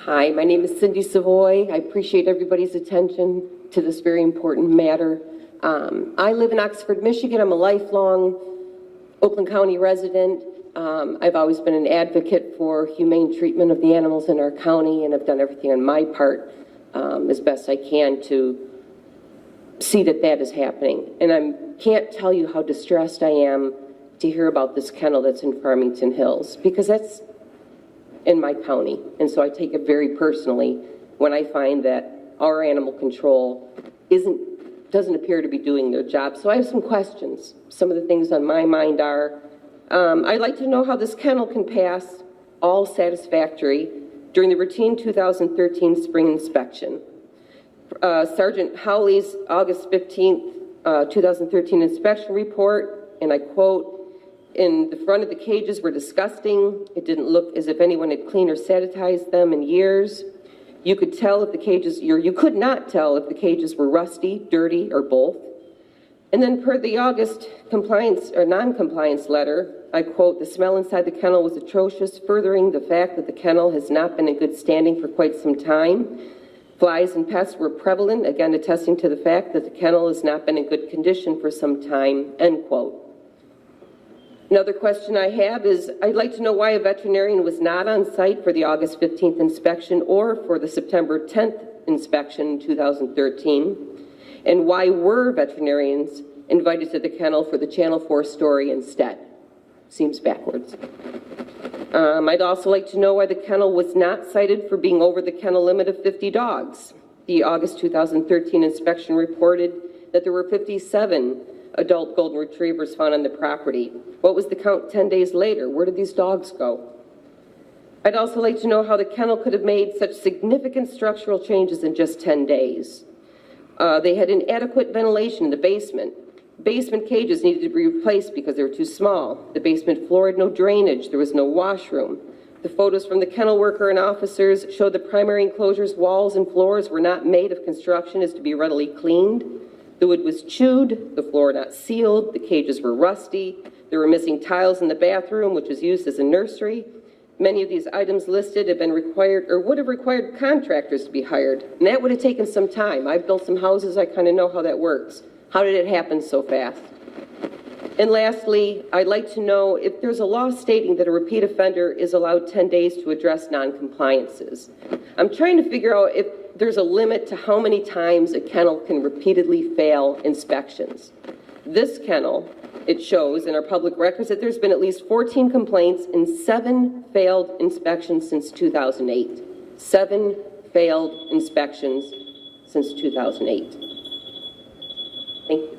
Hi, my name is Cindy Savoy. I appreciate everybody's attention to this very important matter. I live in Oxford, Michigan. I'm a lifelong Oakland County resident. I've always been an advocate for humane treatment of the animals in our county, and I've done everything on my part as best I can to see that that is happening. And I can't tell you how distressed I am to hear about this kennel that's in Farmington Hills, because that's in my county. And so I take it very personally when I find that our animal control doesn't appear to be doing their job. So I have some questions. Some of the things on my mind are, I'd like to know how this kennel can pass ALL SATISFACTORY during the routine 2013 spring inspection. Sergeant Hawley's August 15th, 2013 inspection report, and I quote, "In the front of the cages were disgusting. It didn't look as if anyone had cleaned or sanitized them in years. You could tell if the cages, you could not tell if the cages were rusty, dirty, or both." And then per the August compliance or non-compliance letter, I quote, "The smell inside the kennel was atrocious, furthering the fact that the kennel has not been in good standing for quite some time. Flies and pests were prevalent, again attesting to the fact that the kennel has not been in good condition for some time," end quote. Another question I have is, I'd like to know why a veterinarian was not on site for the August 15th inspection or for the September 10th inspection in 2013, and why were veterinarians invited to the kennel for the Channel 4 story instead? Seems backwards. I'd also like to know why the kennel was not cited for being over the kennel limit of 50 dogs. The August 2013 inspection reported that there were 57 adult golden retrievers found on the property. What was the count 10 days later? Where did these dogs go? I'd also like to know how the kennel could have made such significant structural changes in just 10 days. They had inadequate ventilation in the basement. Basement cages needed to be replaced because they were too small. The basement floor had no drainage. There was no washroom. The photos from the kennel worker and officers showed the primary enclosures, walls, and floors were not made of construction as to be readily cleaned. The wood was chewed, the floor not sealed, the cages were rusty, there were missing tiles in the bathroom, which was used as a nursery. Many of these items listed have been required or would have required contractors to be hired, and that would have taken some time. I've built some houses, I kind of know how that works. How did it happen so fast? And lastly, I'd like to know if there's a law stating that a repeat offender is allowed 10 days to address non-compliances. I'm trying to figure out if there's a limit to how many times a kennel can repeatedly fail inspections. This kennel, it shows in our public records that there's been at least 14 complaints and 7 failed inspections since 2008. 7 failed inspections since 2008. Thank you.